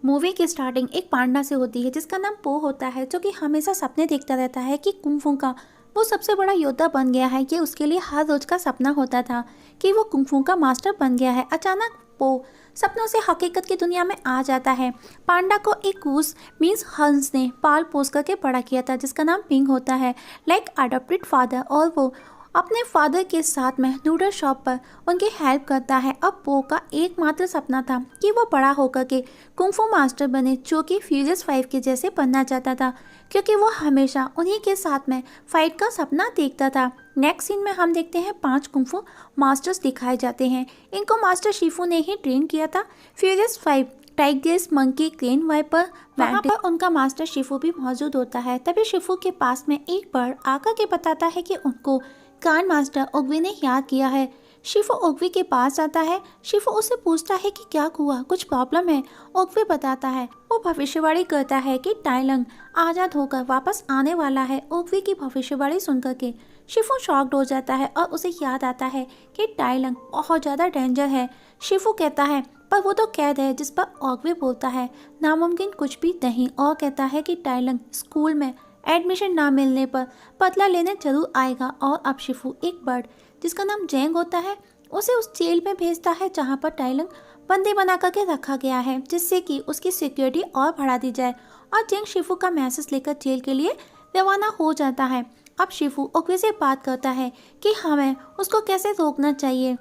Movie की starting एक पांडा से होती है जिसका नाम पो होता है, जो कि हमेशा सपने देखता रहता है कि कुंफू का वो सबसे बड़ा योद्धा बन गया है। ये उसके लिए हर रोज का सपना होता था कि वो कुंफू का मास्टर बन गया है। अचानक पो सपनों से हकीकत की दुनिया में आ जाता है। पांडा को एक कूस मीन्स हंस ने पाल पोस करके बड़ा किया था जिसका नाम पिंग होता है, लाइक अडॉप्टेड फादर। और वो अपने फादर के साथ में नूडल शॉप पर उनकी हेल्प करता है। अब पो का एकमात्र सपना था कि वो बड़ा होकर के कुंफू मास्टर बने, जो कि फ्यूरियस 5 के जैसे बनना चाहता था, क्योंकि वो हमेशा उन्हीं के साथ में फाइट का सपना देखता था। नेक्स्ट सीन में हम देखते हैं 5 कुंफू मास्टर्स दिखाए जाते हैं। इनको मास्टर शिफू ने ही ट्रेन किया था। Furious 5 tigers, monkey, crane, viper, वहाँ पर उनका मास्टर शिफू भी मौजूद होता है। तभी शिफू के पास में एक बर्ड आकर के बताता है कि उनको ग्रैंड मास्टर ओग्वी ने याद किया है। शिफू ओग्वी के पास आता है। शिफू उससे पूछता है कि क्या हुआ, कुछ प्रॉब्लम है। ओग्वी बताता है, वो भविष्यवाणी करता है कि टाइलंग आजाद होकर वापस आने वाला है। ओग्वी की भविष्यवाणी सुनकर के शिफू शॉक्ड हो जाता है और उसे याद आता है कि टाइलंग बहुत ज़्यादा डेंजर है। शिफू कहता है, पर वो तो कैद है, जिस पर ओग्वी बोलता है नामुमकिन कुछ भी नहीं, और कहता है कि टाइलंग स्कूल में एडमिशन ना मिलने पर बदला लेने जरूर आएगा। और अब शिफू एक बर्ड जिसका नाम जेंग होता है उसे उस जेल में भेजता है जहां पर टाइलंग बंदी बना करके रखा गया है, जिससे कि उसकी सिक्योरिटी और बढ़ा दी जाए। और जेंग शिफू का मैसेज लेकर जेल के लिए रवाना हो जाता है। अब शिफू ओग्वी से बात करता है कि हमें उसको कैसे रोकना चाहिए,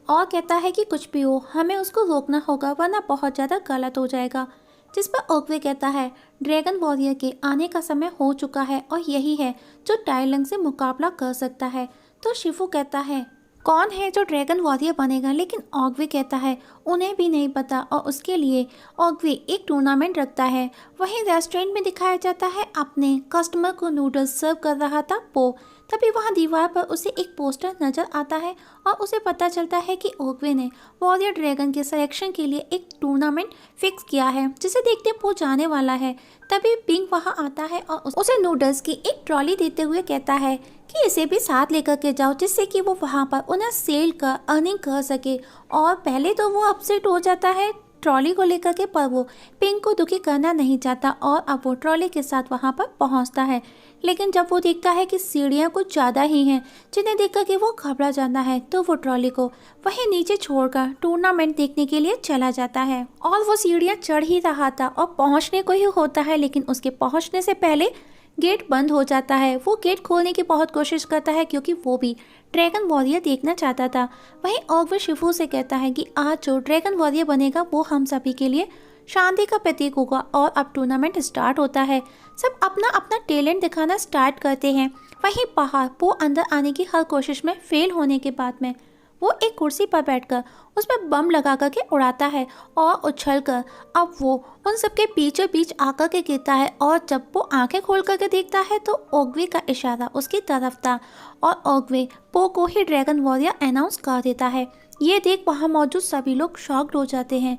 और कहता है कि कुछ भी हो हमें उसको रोकना होगा वरना बहुत ज़्यादा गलत हो जाएगा। जिस पर ओग्वे कहता है ड्रैगन वॉरियर के आने का समय हो चुका है और यही है जो टाइलंग से मुकाबला कर सकता है। तो शिफू कहता है कौन है जो ड्रैगन वॉरियर बनेगा, लेकिन ओग्वे कहता है उन्हें भी नहीं पता, और उसके लिए ओग्वे एक टूर्नामेंट रखता है। वहीं रेस्टोरेंट में दिखाया जाता है अपने कस्टमर को नूडल्स सर्व कर रहा था पो। तभी वहां दीवार पर उसे एक पोस्टर नजर आता है और उसे पता चलता है कि ओग्वे ने वॉरियर ड्रैगन के सिलेक्शन के लिए एक टूर्नामेंट फिक्स किया है, जिसे देखते पो जाने वाला है। तभी पिंक वहां आता है और उसे नूडल्स की एक ट्रॉली देते हुए कहता है कि इसे भी साथ लेकर के जाओ, जिससे कि वो वहां पर उन्हें सेल कर अर्निंग कर सके। और पहले तो वो अपसेट हो जाता है ट्रॉली को लेकर के, पर वो पिंक को दुखी करना नहीं चाहता और अब वो ट्रॉली के साथ वहां पर पहुंचता है। लेकिन जब वो देखता है कि सीढ़ियां कुछ ज़्यादा ही हैं जिन्हें देखकर के वो घबरा जाता है, तो वो ट्रॉली को वहीं नीचे छोड़कर टूर्नामेंट देखने के लिए चला जाता है। और वो सीढ़ियां चढ़ ही रहा था और पहुंचने को ही होता है, लेकिन उसके पहुंचने से पहले गेट बंद हो जाता है। वो गेट खोलने की बहुत कोशिश करता है क्योंकि वो भी ड्रैगन वॉरियर देखना चाहता था। वहीं ओग्वे शिफू से कहता है कि आज जो ड्रैगन वॉरियर बनेगा वो हम सभी के लिए शांति का प्रतीक होगा। और अब टूर्नामेंट स्टार्ट होता है। सब अपना अपना टैलेंट दिखाना स्टार्ट करते हैं। वहीं पहाड़ वो अंदर आने की हर कोशिश में फेल होने के बाद में वो एक कुर्सी पर बैठकर उसमें बम लगा करके उड़ाता है और उछलकर अब वो उन सबके बीचों बीच आकर के गिरता है। और जब वो आंखें खोल करके देखता है तो ओग्वे का इशारा उसकी तरफ था और ओग्वे पो को ही ड्रैगन वॉरियर अनाउंस कर देता है। ये देख वहाँ मौजूद सभी लोग शॉक्ड हो जाते हैं,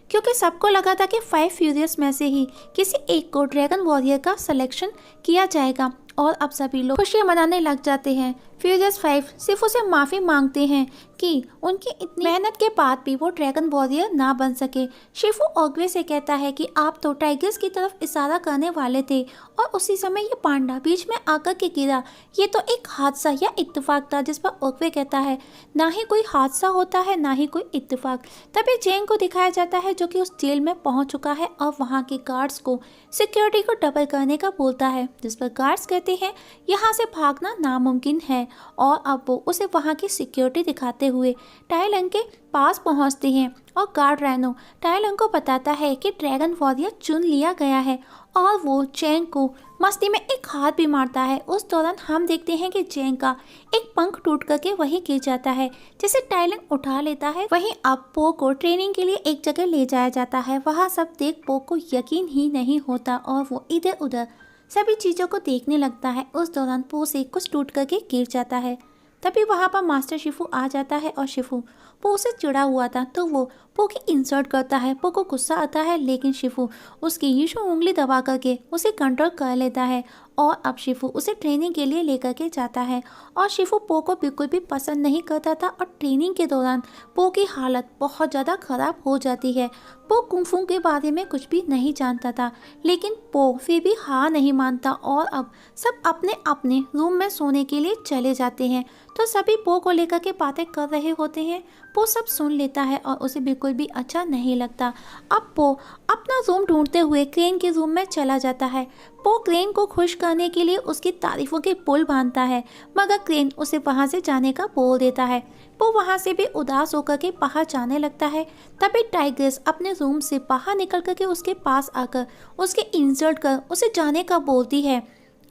क्योंकि सबको लगा था कि 5 फ्यूरियस में से ही किसी एक को ड्रैगन वॉरियर का सिलेक्शन किया जाएगा। और अब सभी लोग खुशियां मनाने लग जाते हैं। फ्यूरियस 5 शिफू से माफ़ी मांगते हैं कि उनकी इतनी मेहनत के बाद भी वो ड्रैगन वॉरियर ना बन सके। शिफू ओग्वे से कहता है कि आप तो टाइगर्स की तरफ इशारा करने वाले थे और उसी समय ये पांडा बीच में आकर के गिरा, ये तो एक हादसा या इत्तेफाक था। जिस पर ओग्वे कहता है ना ही कोई हादसा होता है ना ही कोई इत्तेफाक। तभी जेंग को दिखाया जाता है जो कि उस जेल में पहुंच चुका है और वहाँ के गार्ड्स को सिक्योरिटी को डबल करने का बोलता है, जिस पर गार्ड्स कहते हैं यहाँ से भागना नामुमकिन है। और अब वो उसे वहाँ की सिक्योरिटी दिखाते हुए टाइलंग के पास पहुँचते हैं और गार्ड रैनो टाइलंग को बताता है कि ड्रैगन वॉरियर चुन लिया गया है और वो जेंग को मस्ती में एक हाथ भी मारता है। उस दौरान हम देखते हैं कि जेंग का एक पंख टूट करके वहीं गिर जाता है, जिसे टाइलंग उठा लेता है। वहीं अब पो को ट्रेनिंग के लिए एक जगह ले जाया जाता है। वहाँ सब देख पो को यकीन ही नहीं होता और वो इधर उधर सभी चीज़ों को देखने लगता है। उस दौरान पो से कुछ टूट करके गिर जाता है। तभी वहाँ पर मास्टर शिफू आ जाता है और शिफू पो से चिढ़ा हुआ था तो वो पो की इंसल्ट करता है। पो को गुस्सा आता है लेकिन शिफू उसकी यीशु उंगली दबा करके उसे कंट्रोल कर लेता है और अब शिफू उसे ट्रेनिंग के लिए लेकर के जाता है। और शिफू पो को बिल्कुल भी पसंद नहीं करता था और ट्रेनिंग के दौरान पो की हालत बहुत ज़्यादा ख़राब हो जाती है। पो कुंफू के बारे में कुछ भी नहीं जानता था लेकिन पो फिर भी हार नहीं मानता और अब सब अपने अपने रूम में सोने के लिए चले जाते हैं। तो सभी पो को लेकर के बातें कर रहे होते हैं। पो सब सुन लेता है और उसे बिल्कुल भी अच्छा नहीं लगता। अब पो अपना रूम ढूंढते हुए क्रेन के रूम में चला जाता है। पो क्रेन को खुश करने के लिए उसकी तारीफों के पुल बांधता है मगर क्रेन उसे वहां से जाने का बोल देता है। पो वहां से भी उदास होकर के बाहर जाने लगता है। तभी टाइग्रेस अपने रूम से बाहर निकल करके उसके पास आकर उसके इंसल्ट कर उसे जाने का बोलती है।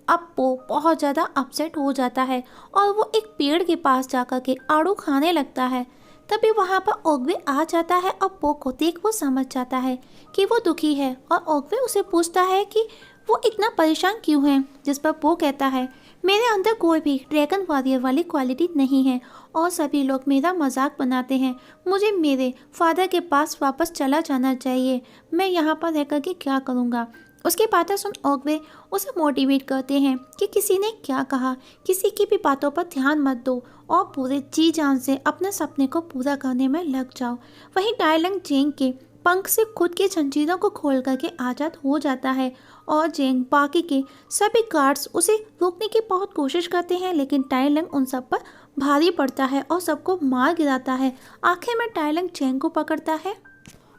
अब पो बहुत ज़्यादा अपसेट हो जाता है और वो एक पेड़ के पास जाकर के आड़ू खाने लगता है। तभी वहाँ पर ओगवे आ जाता है और पो को देख वो समझ जाता है कि वो दुखी है और ओगवे उसे पूछता है कि वो इतना परेशान क्यों है। जिस पर पो कहता है मेरे अंदर कोई भी ड्रैगन वॉरियर वाली क्वालिटी नहीं है और सभी लोग मेरा मजाक बनाते हैं। मुझे मेरे फादर के पास वापस चला जाना चाहिए। मैं यहाँ पर रह कर के क्या करूँगा। उसकी बातें सुन ओगवे उसे मोटिवेट करते हैं कि किसी ने क्या कहा, किसी की भी बातों पर ध्यान मत दो और पूरे जी जान से अपने सपने को पूरा करने में लग जाओ। वहीं टाइलंग जेंग के पंख से खुद की जंजीरों को खोल करके आज़ाद हो जाता है और जेंग बाकी के सभी गार्ड्स उसे रोकने की बहुत कोशिश करते हैं लेकिन टाइलंग उन सब पर भारी पड़ता है और सबको मार गिराता है। आखिर में टाइलंग जेंग को पकड़ता है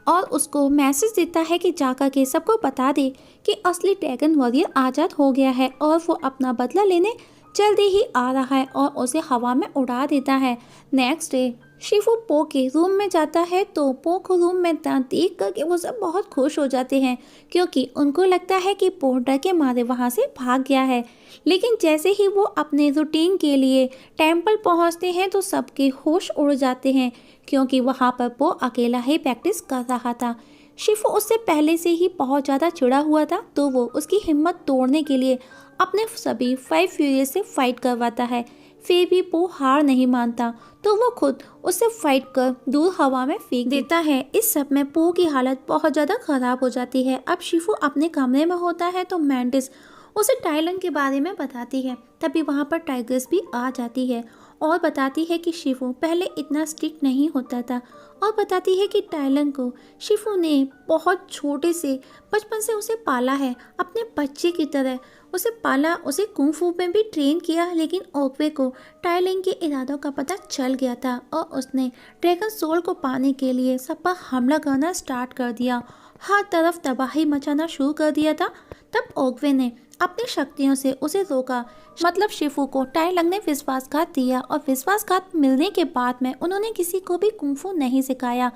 और उसको मैसेज देता है कि जाकर के सबको बता दे कि असली ड्रैगन वॉरियर आज़ाद हो गया है और वो अपना बदला लेने जल्दी ही आ रहा है और उसे हवा में उड़ा देता है। नेक्स्ट डे शिफू पो के रूम में जाता है तो पो को रूम में देख करके वो सब बहुत खुश हो जाते हैं क्योंकि उनको लगता है कि पो डर के मारे वहाँ से भाग गया है। लेकिन जैसे ही वो अपने रूटीन के लिए टेम्पल पहुँचते हैं तो सबके होश उड़ जाते हैं क्योंकि वहाँ पर पो अकेला ही प्रैक्टिस कर रहा था। शिफू उससे पहले से ही बहुत ज़्यादा चिढ़ा हुआ था तो वो उसकी हिम्मत तोड़ने के लिए अपने सभी 5 फ्यूरियस से फाइट करवाता है। फिर भी पो हार नहीं मानता तो वो खुद उससे फाइट कर दूर हवा में फेंक देता है। इस सब में पो की हालत बहुत ज़्यादा ख़राब हो जाती है। अब शिफू अपने कमरे में होता है तो मैंटिस उसे टाइलन के बारे में बताती है। तभी वहाँ पर टाइग्रेस भी आ जाती है और बताती है कि शिफू पहले इतना स्ट्रिक्ट नहीं होता था और बताती है कि टाइलन को शिफू ने बहुत छोटे से बचपन से उसे पाला है, अपने बच्चे की तरह उसे पाला, उसे कुंफू में भी ट्रेन किया। लेकिन ओगवे को टाइलन के इरादों का पता चल गया था और उसने ड्रैगन सोल को पाने के लिए सब पर हमला करना स्टार्ट कर दिया, हर तरफ तबाही मचाना शुरू कर दिया था। तब ओगवे ने अपनी शक्तियों से उसे रोका, मतलब शिफू को टाइलंग ने विश्वासघात दिया और विश्वासघात मिलने के बाद में उन्होंने किसी को भी कुंफू नहीं सिखाया,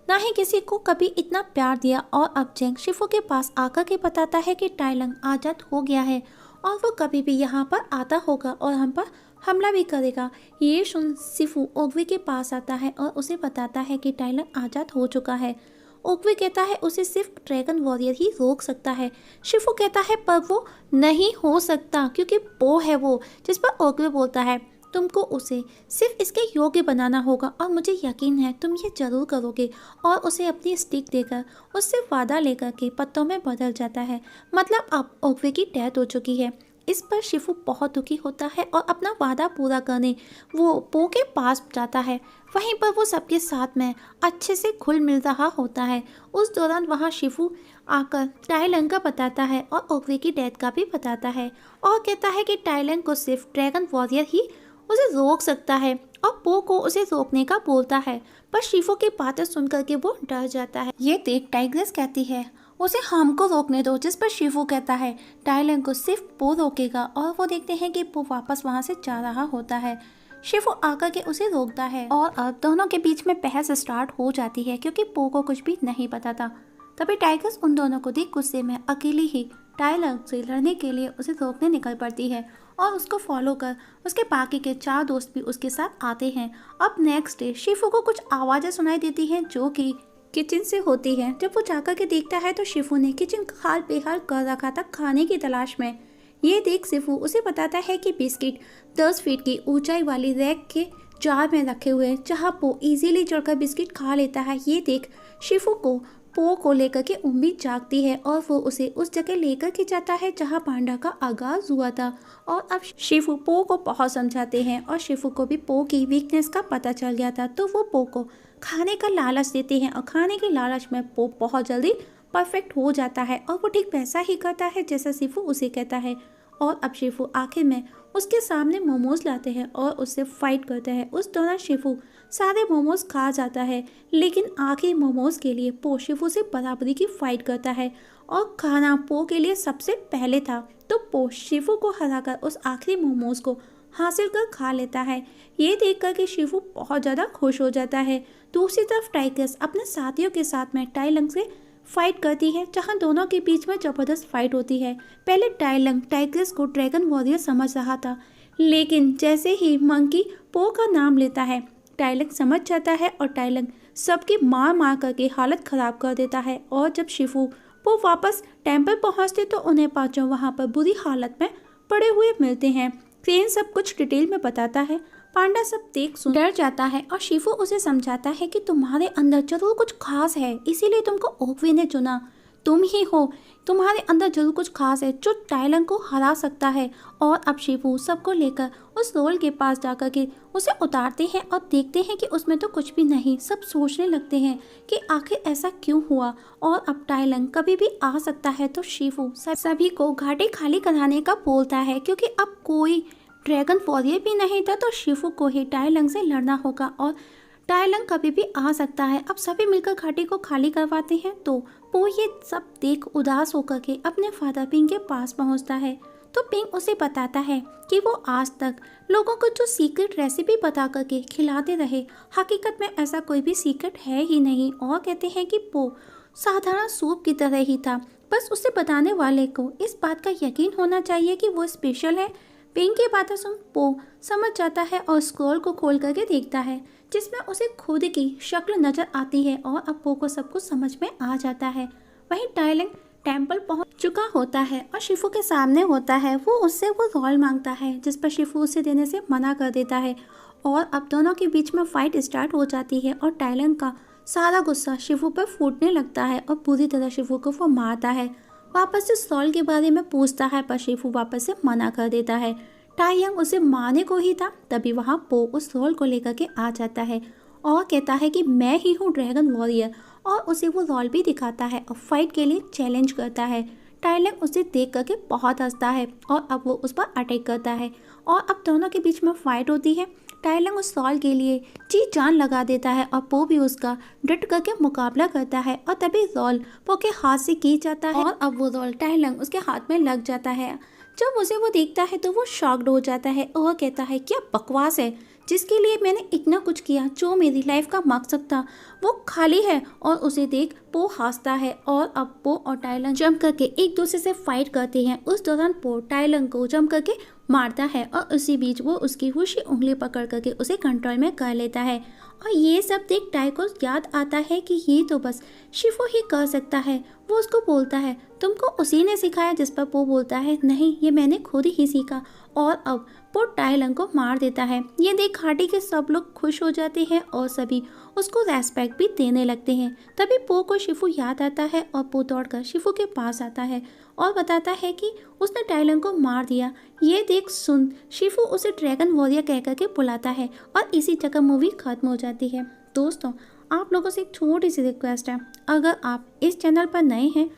ना ही किसी को कभी इतना प्यार दिया। और अब जेंग शिफू के पास आकर के बताता है कि टाइलंग आज़ाद हो गया है और वो कभी भी यहाँ पर आता होगा और हम पर हमला भी करेगा। ये सुन शिफू ओगवे के पास आता है और उसे बताता है कि टाइलंग आज़ाद हो चुका है। ओगवे कहता है उसे सिर्फ ड्रैगन वॉरियर ही रोक सकता है। शिफू कहता है पर वो नहीं हो सकता क्योंकि पो है वो। जिस पर ओगवे बोलता है तुमको उसे सिर्फ इसके योग्य बनाना होगा और मुझे यकीन है तुम ये जरूर करोगे। और उसे अपनी स्टिक देकर उससे वादा लेकर के पत्तों में बदल जाता है। मतलब अब ओगवे की डेथ हो चुकी है। इस पर शिफू बहुत दुखी होता है और अपना वादा पूरा करने वो पो के पास जाता है। वहीं पर वो सबके साथ में अच्छे से घुल मिल रहा होता है। उस दौरान वहाँ शिफू आकर टाइलंग का बताता है और ओगवे की डेथ का भी बताता है और कहता है कि टाइलंग को सिर्फ ड्रैगन वॉरियर ही उसे रोक सकता है और पो को उसे रोकने का बोलता है। पर शिफू की बातें सुनकर के वो डर जाता है। ये देख टाइग्रेस कहती है उसे हमको रोकने दो, जिस पर शिफू कहता है टाइलंग को सिर्फ पो रोकेगा। और वो देखते हैं कि पो वापस वहाँ से जा रहा होता है। शिफू आकर के उसे रोकता है और अब दोनों के बीच में बहस स्टार्ट हो जाती है क्योंकि पो को कुछ भी नहीं पता था। तभी टाइग्रेस उन दोनों को देख गुस्से में अकेली ही टाइलंग से लड़ने के लिए उसे रोकने निकल पड़ती है और उसको फॉलो कर उसके बाकी के 4 दोस्त भी उसके साथ आते हैं। अब नेक्स्ट डे शिफू को कुछ आवाज़ें सुनाई देती हैं जो कि किचन से होती है। जब वो जाकर के देखता है तो शिफू ने किचन हाल बेहाल कर रखा था खाने की तलाश में। ये देख शिफू उसे बताता है कि बिस्किट 10 फीट की ऊंचाई वाली रैक के जार में रखे हुए जहाँ पो इजीली चढ़कर बिस्किट खा लेता है। ये देख शिफू को पो को लेकर के उम्मीद जागती है और वो उसे उस जगह लेकर के जाता है जहाँ पांडा का आगाज हुआ था। और अब शिफू पो को बहुत समझाते हैं और शिफू को भी पो की वीकनेस का पता चल गया था, तो वो पो को खाने का लालच देते हैं और खाने के लालच में पो बहुत जल्दी परफेक्ट हो जाता है और वो ठीक वैसा ही करता है जैसा शिफू उसे कहता है। और अब शिफू आखिर में उसके सामने मोमोज लाते हैं और उससे फाइट करते हैं। उस दौरान शिफू सारे मोमोज खा जाता है, लेकिन आखिरी मोमोज के लिए पो शिफू से बराबरी की फाइट करता है और खाना पो के लिए सबसे पहले था, तो पो शिफू को हराकर उस आखिरी मोमोज को हासिल कर खा लेता है। ये देखकर कि शिफू बहुत ज़्यादा खुश हो जाता है। दूसरी तरफ टाइगर्स अपने साथियों के साथ में टाइलंग से फाइट करती है, जहां दोनों के बीच में जबरदस्त फाइट होती है। पहले टाइलंग टाइग्रेस को ड्रैगन वॉरियर समझ रहा था, लेकिन जैसे ही मंकी पो का नाम लेता है टाइलंग समझ जाता है और टाइलंग सबकी मार मार करके हालत खराब कर देता है। और जब शिफू पो वापस टेम्पल पहुंचते तो उन्हें पांचों वहां पर बुरी हालत में पड़े हुए मिलते हैं। क्रेन सब कुछ डिटेल में बताता है। पांडा सब देख सुन डर जाता है और शिफू उसे समझाता है कि तुम्हारे अंदर जरूर कुछ खास है, इसीलिए तुमको ओक्वी ने चुना। तुम ही हो, तुम्हारे अंदर जरूर कुछ खास है जो टाइलंग को हरा सकता है। और अब शिफू सबको लेकर उस रोल के पास जाकर के उसे उतारते हैं और देखते हैं कि उसमें तो कुछ भी नहीं। सब सोचने लगते हैं कि आखिर ऐसा क्यों हुआ और अब टाइलंग कभी भी आ सकता है। तो शिफू सभी को घाटी खाली कराने का बोलता है, क्योंकि अब कोई ड्रैगन वॉरियर भी नहीं था, तो शिफू को ही टाइलंग से लड़ना होगा और टाइलंग कभी भी आ सकता है। अब सभी मिलकर घाटी को खाली करवाते हैं। तो पो ये सब देख उदास होकर के अपने फादर पिंग के पास पहुंचता है, तो पिंग उसे बताता है कि वो आज तक लोगों को जो सीक्रेट रेसिपी बता करके खिलाते रहे, हकीकत में ऐसा कोई भी सीक्रेट है ही नहीं। और कहते हैं कि पो साधारण सूप की तरह ही था, बस उसे बताने वाले को इस बात का यकीन होना चाहिए कि वो स्पेशल है। पिंग की बातें सुन पो समझ जाता है और स्क्रॉल को खोल करके देखता है, जिसमें उसे खुद की शक्ल नजर आती है और अब पो को सब कुछ समझ में आ जाता है। वहीं टाइलंग टेम्पल पहुंच चुका होता है और शिफू के सामने होता है। वो उससे वो रोल मांगता है, जिस पर शिफू उसे देने से मना कर देता है और अब दोनों के बीच में फाइट स्टार्ट हो जाती है और टाइलंग का सारा गुस्सा शिफू पर फूटने लगता है और पूरी तरह शिफू को वो मारता है। वापस से सॉल के बारे में पूछता है, पर शिफू वापस से मना कर देता है। टाइयंग उसे मारने को ही था, तभी वहाँ पो उस रोल को लेकर के आ जाता है और कहता है कि मैं ही हूँ ड्रैगन वॉरियर, और उसे वो रोल भी दिखाता है और फाइट के लिए चैलेंज करता है। टाइलंग उसे देख करके बहुत हंसता है और अब वो उस पर अटैक करता है और अब दोनों के बीच में फाइट होती है। टाइलंग उस सॉल के लिए जी जान लगा देता है और पो भी उसका डट करके मुकाबला करता है और तभी रोल पो के हाथ से खींच जाता है और अब वो रोल टाइलंग उसके हाथ में लग जाता है। जब उसे वो देखता है तो वो शॉक्ड हो जाता है और कहता है क्या बकवास है, जिसके लिए मैंने इतना कुछ किया, जो मेरी लाइफ का मकसद था वो खाली है। और उसे देख पो हंसता है और अब पो और टाइलंग जम करके एक दूसरे से फाइट करते हैं। उस दौरान पो टाइलंग को जम करके मारता है और उसी बीच वो उसकी हुशी उंगली पकड़ करके उसे कंट्रोल में कर लेता है। और ये सब देख टाई को याद आता है कि ये तो बस शिफू ही कर सकता है। वो उसको बोलता है तुमको उसी ने सिखाया, जिस पर पो बोलता है नहीं, ये मैंने खुद ही सीखा। और अब पो टाइलंग को मार देता है। ये देख घाटी के सब लोग खुश हो जाते हैं और सभी उसको रेस्पेक्ट भी देने लगते हैं। तभी पो को शिफू याद आता है और पो दौड़कर शिफू के पास आता है और बताता है कि उसने टाइलंग को मार दिया। ये देख सुन शिफू उसे ड्रैगन वॉरियर कह करके बुलाता है और इसी जगह मूवी खत्म हो जाती है। दोस्तों, आप लोगों से एक छोटी सी रिक्वेस्ट है, अगर आप इस चैनल पर नए हैं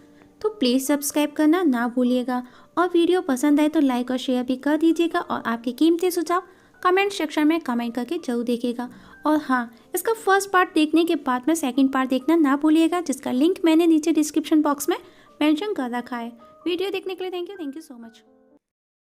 तो प्लीज़ सब्सक्राइब करना ना भूलिएगा और वीडियो पसंद आए तो लाइक और शेयर भी कर दीजिएगा और आपके कीमती सुझाव कमेंट सेक्शन में कमेंट करके जरूर देखिएगा। और हाँ, इसका फर्स्ट पार्ट देखने के बाद में सेकंड पार्ट देखना ना भूलिएगा, जिसका लिंक मैंने नीचे डिस्क्रिप्शन बॉक्स में मेंशन कर रखा है। वीडियो देखने के लिए थैंक यू सो मच।